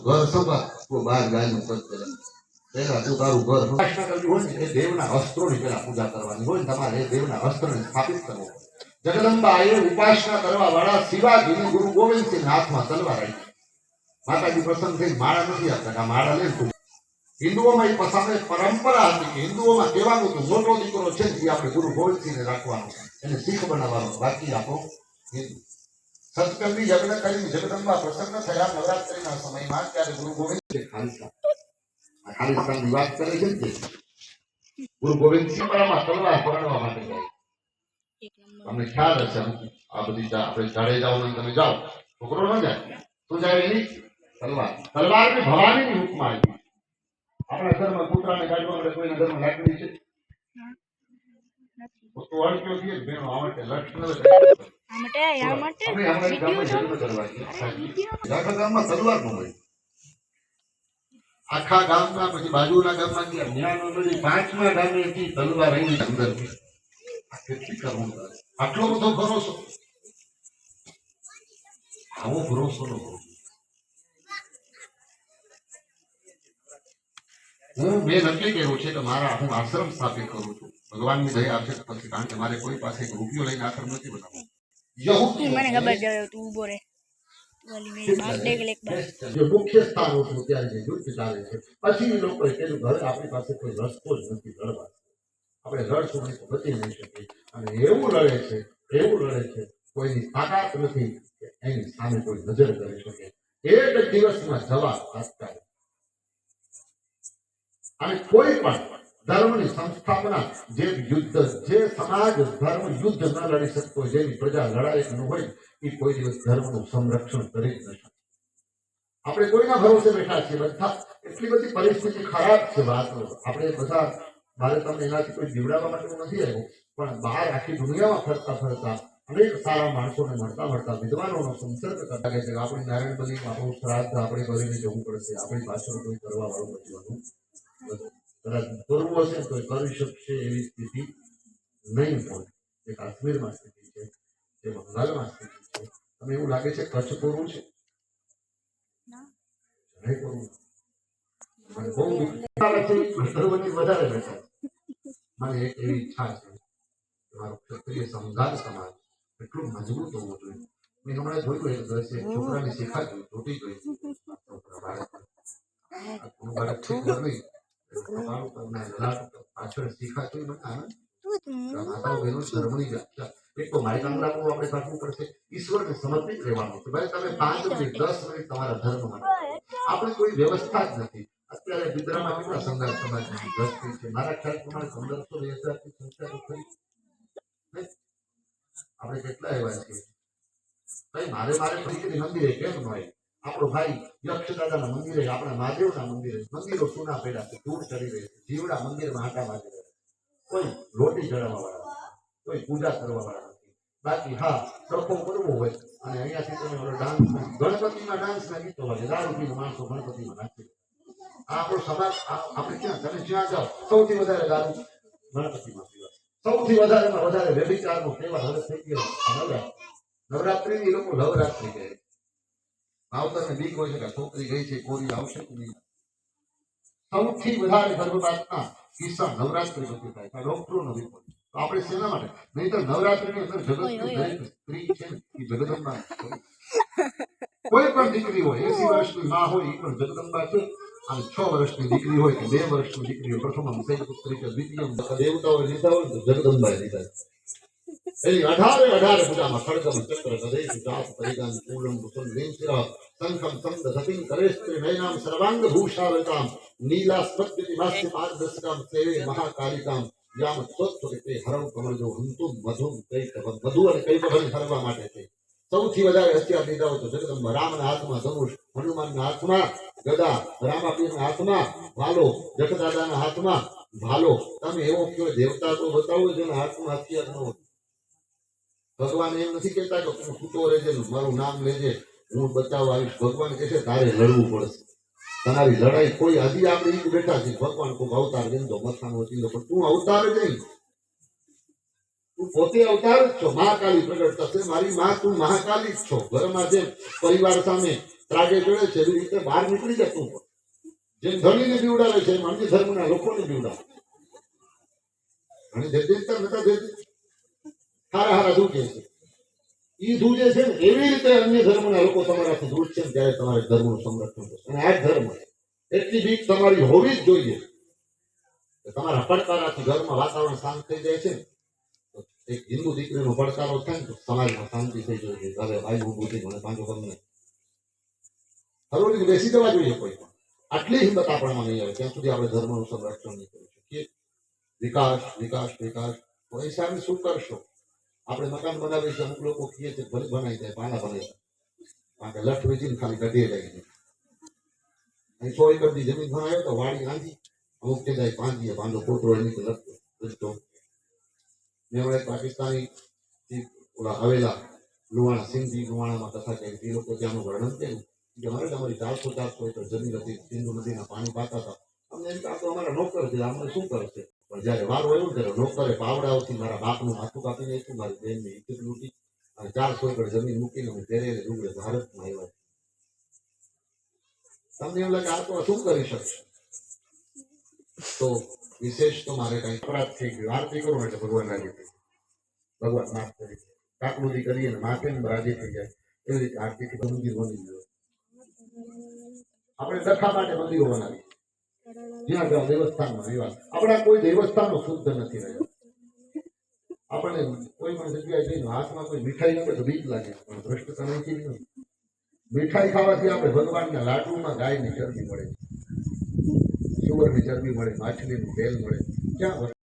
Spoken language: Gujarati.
ઘર સંભાળ તું બાર ગાયનું કર પેલા તું તારું ઘર ઉપાસના કરવી હોય ને એ દેવના અસ્ત્રોની પેલા પૂજા કરવાની હોય ને તમારે એ દેવના અસ્ત્રને સ્થાપિત કરવો જગદંબાએ ઉપાસના કરવા વાળા શિવાજીની ગુરુ ગોવિંદસિંહ હાથમાં તલવાર આવી માતાજી પ્રસન્ન થઈ માળા નથી આપતા માળા લે હિન્દુઓમાં એ પસામે પરંપરા હતી કે હિન્દુઓમાં કહેવાનું કે મોટો દીકરો છે એ આપણે ગુરુ ગોવિંદસિંહને રાખવાનો એને શીખ બનાવવાનો બાકી આપણો હિન્દુ સતકંડી યજ્ઞ કરીને જગદંબા પ્રસન્ન થયા નવરાત્રિના સમયમાં ત્યારે ગુરુ ગોવિંદ ખાલિસ્તાનની વાત કરે છે ને ગુરુ ગોવિંદસિંહ પરામાં તલવાર પરણવા માટે જાય તમને ખ્યાલ હશે આ બધી આપણે જાડેજાઓને તમે જાઓ છોકરો ન જાય શું જાય એની તલવાર તલવારની ભવાનીની રૂપમાં આવી આપણા ઘરમાં કૂતરાને કાઢવા માટે કોઈના ઘરમાં લાકડી છે તો અડક્યો છે બેનો આ માટે ગામમાં તલવાર નો હોય આખા ગામમાં પછી બાજુના ગામમાં ગયા ન્યાનો નદી 5મા ગામેથી તલવાર આવી અંદર કેટલી કરવું આટલો બધો ભરોસો આવો ભરોસો નો મેં નક્કી કર્યું છે કે હું આશ્રમ સ્થાપિત કરું છું ભગવાનની દયા આપશે પછી કારણ કે મારે કોઈ પાસે રૂપિયો લઈને આશ્રમ નથી બનાવવો મને ખબર છે તું ઉભો રહે મુખ્ય સ્થાનો છું ત્યાં જે યુદ્ધ ચાલે છે પછી લોકોએ કીધું ઘર આપણી પાસે કોઈ રસ્તો જ નથી લડવા આપણે લડશું નહીં તો બચી નહીં શકીએ અને એવું લડે છે કોઈની તાકાત નથી કે એની સામે કોઈ નજર કરી શકે એક દિવસમાં જવાબ આપતા અને કોઈ પણ ધર્મની સંસ્થાપના જે સમાજ ધર્મ યુદ્ધ ન લડી શકતો જેની પ્રજા લડાયક ન હોય એ કોઈ દિવસ ધર્મનું સંરક્ષણ કરી જ ન શકે આપણે કોઈના ભરોસે બેઠા છીએ બધા એટલી બધી પરિસ્થિતિ ખરાબ છે વાત આપણે બધા મારે તમને એનાથી કોઈ જીવડાવવા માટે હું નથી આવ્યો પણ બહાર આખી દુનિયામાં ફરતા અનેક સારા માણસોને મળતા વિદ્વાનોનો સંસર્ગ કરતા કે આપણી નારાયણ બલીમાં આપણું શ્રાદ્ધ આપણે કરીને જવું પડશે આપણી પાછળ કોઈ કરવા વાળું બચવાનું કદાચ કરવું હશે તો કરી શકશે એવી સ્થિતિ નહીં હોય જે કાશ્મીરમાં સ્થિતિ છે જે બંગાળમાં સ્થિતિ છે તમને એવું લાગે છે કચ્છ પૂરું છે નહીં પૂરું મને બહુ વધારે બેઠા મને એક એવી ઈચ્છા છે કે મારો ક્ષત્રિય સમુદાય સમાજ એટલું મજબૂત હોવું જોઈએ મેં હમણાં જોયું એક દિવસે છોકરાની શિખા જોઈ તૂટી ગઈ પાછળ શીખા જોઈ માતાઓ બહેનો ધર્મની વ્યાખ્યા એક તો મારી કામરાનું આપણે કાઢવું પડશે ઈશ્વરને સમર્પિત રહેવાનું છે ભાઈ તમે 5 મિનિટ 10 મિનિટ તમારા ધર્મ માટે આપણે કોઈ વ્યવસ્થા જ નથી અત્યારે વિદ્રામાં કેટલા સંઘર્ષ સમાજની દ્રષ્ટિ છે મારા ખ્યાલ પ્રમાણે 1500-2000 ની સંખ્યા તો ખરી આપણે કેટલા એવા છીએ કઈ મારે ફરીથી મંદિરે કેમ ન હોય આપણો ભાઈ યક્ષ દાદાના મંદિરે આપણા મહાદેવના મંદિરો સોના પેડા છે ધૂળ ચડી રહી છે જીવડા મંદિરમાં આટા મારી રહ્યા કોઈ રોટી ચડાવવા વાળા કોઈ પૂજા કરવા વાળા નથી બાકી હા ડખો કરવો હોય અને અહીંયાથી તમે ડાન્સ ગણપતિમાં ડાન્સના ગીતો વાગે દારૂ પીને માણસો ગણપતિમાં નાખી આપણો સમાજ આપણે ક્યાં તમે જ્યાં જાઓ સૌથી વધારે દારૂ ગણપતિમાં પીવા સૌથી વધારે વ્યભિચારનો તહેવાર હવે થઈ ગયો નવરાત્રિની લોકો નવરાત્રિ કહે માવતરને બીક હોય છે કે છોકરી ગઈ છે કોરી આવશે કે નહીં સૌથી વધારે ગર્ભપાતના કિસ્સા નવરાત્રિ પછી થાય ડોક્ટરોનો રિપોર્ટ તો આપણે શેના માટે નહીં તો નવરાત્રિની અંદર જગતની દરેક સ્ત્રી છે એ જગદંબા કોઈ પણ દીકરી હોય 80 વર્ષની માં હોય એ પણ જગદંબા છે અને 6 વર્ષની દીકરી હોય કે 2 વર્ષની દીકરી હોય પ્રથમ પુત્રી કે દ્વિતીય દેવતાઓ લીધા હોય તો જગદંબાએ લીધા એની 18 પૂજામાં ખડગમ ચક્ર ગદેશ જાત પરિગાન પૂર્ણમ કુસુમ વેંચિર સંખમ સંદ સતિં કરેસ્ત્રી નયનામ સર્વાંગ ભૂષાવતામ નીલા સ્પત્તિ માસ્ય માર્ગદર્શકામ સેવે મહાકાલિકામ યામ સ્વત્વતે હરમ કમળજો હંતુમ મધુમ કૈક મધુ અને કૈક હરવા માટે છે સૌથી વધારે હથિયાર લીધા હોય તો જગદંબા રામના હાથમાં ધનુષ હનુમાનના હાથમાં ગદા રામાપીરના હાથમાં ભાલો જગદાદાના હાથમાં ભાલો તમે એવો કયો દેવતા તો બતાવો જેના હાથમાં હથિયાર ન હોય ભગવાન એમ નથી કહેતા કે તું છૂટો રહેજે મારું નામ લેજે હું બચાવવા આવીશ ભગવાન કહે છે તારે લડવું પડશે તમારી લડાઈ કોઈ હજી આપણે એ બેઠા છે ભગવાન કોઈ અવતાર દેજો મથાનો ચીલો પણ તું અવતાર જ નહીં તું પોતે અવતાર જ છો મહાકાલી પ્રગટ થશે મારી માં તું મહાકાલી જ છો ઘરમાં જેમ પરિવાર સામે ત્રાગે ચડે છે એવી રીતે બહાર નીકળી જતું પણ જેમ ધણીને બીવડાવે છે એમ અન્ય ધર્મના લોકોને બીવડાવે. અને જજેતા નતા દેતી હારા હારા ધૂકે છે. ઈ ધૂજે છે ને એવી રીતે અન્ય ધર્મના લોકો તમારાથી દૂર છે ને ત્યારે તમારે ધર્મનું સંરક્ષણ થશે. અને આ જ ધર્મ છે. એટલી બીક તમારી હોવી જ જોઈએ કે તમારા પડકારાથી ઘરમાં વાતાવરણ શાંત થઈ જાય છે ને. તો એક હિન્દુ દીકરીનો પડકારો થાય ને તો સમાજમાં શાંતિ થઈ જોઈએ. હવે ભાઈ ઊભું થઈ મને પાંચો તમને હરોળી બેસી જવા જોઈએ કોઈ પણ. આટલી હિંમત આપણામાં નહીં આવે ત્યાં સુધી આપણે ધર્મનું સંરક્ષણ નહીં કરી શકીએ. વિકાસ વિકાસ વિકાસ પૈસાને શું કરશો? આપણે મકાન બનાવીએ છીએ અમુક લોકો કહીએ છીએ ભલે બનાવી જાય પાના બનાવી કારણ કે લઠ વેચીને ખાલી કઢીએ લઈ જાય. અહીં 100 એકરની જમીન બનાવે તો વાડી આંધી અમુક જગ્યાએ પાંધીએ પાંધો પોતરો એની લખતો મેં પાકિસ્તાની ઓલા આવેલા લુવાણા સિંધી લુવાણામાં કથા કરી એ લોકો ત્યાંનું વર્ણન કર્યું કે મારે તમારી 400 એકર જમીન હતી સિંધુ નદીના પાણી પાતા હતા અમને એમ કે આ તો અમારા નોકર છે અમને શું કરશે પણ જયારે વારો આવ્યો ત્યારે નોકરે પાવડાવથી મારા બાપનું માથું કાપી નાખ્યું મારી બહેનની ઇજ્જત લૂંટી અને 400 એકર જમીન મૂકીને હું પહેરેલે ડુંગળે ભારતમાં આવ્યા. તમને એમ લાગે આ તો શું કરી શકશે? તો વિશેષ તો મારે કઈ અપરાધ થઈ ગયો આરતી કરું એટલે ભગવાન રાજી થઈ જાય. ભગવાન માફ કરી કાકડુદી કરીએ ને માથે રાજી થઈ જાય એવી રીતે આરતીથી મંદિર બની ગયું. આપણે દખા માટે મંદિરો બનાવી જ્યાં જાઓ દેવસ્થાનમાં એવા આપણા કોઈ દેવસ્થાનો શુદ્ધ નથી રહ્યો. આપણને કોઈ પણ જગ્યાએ જઈને હાથમાં કોઈ મીઠાઈ આપે તો બીક લાગે પણ ભ્રષ્ટતા નથી. મીઠાઈ ખાવાથી આપણે ભગવાનના લાડુમાં ગાયની ચરબી મળે, સુવરની ચરબી મળે, માછલીનું તેલ મળે. ક્યાં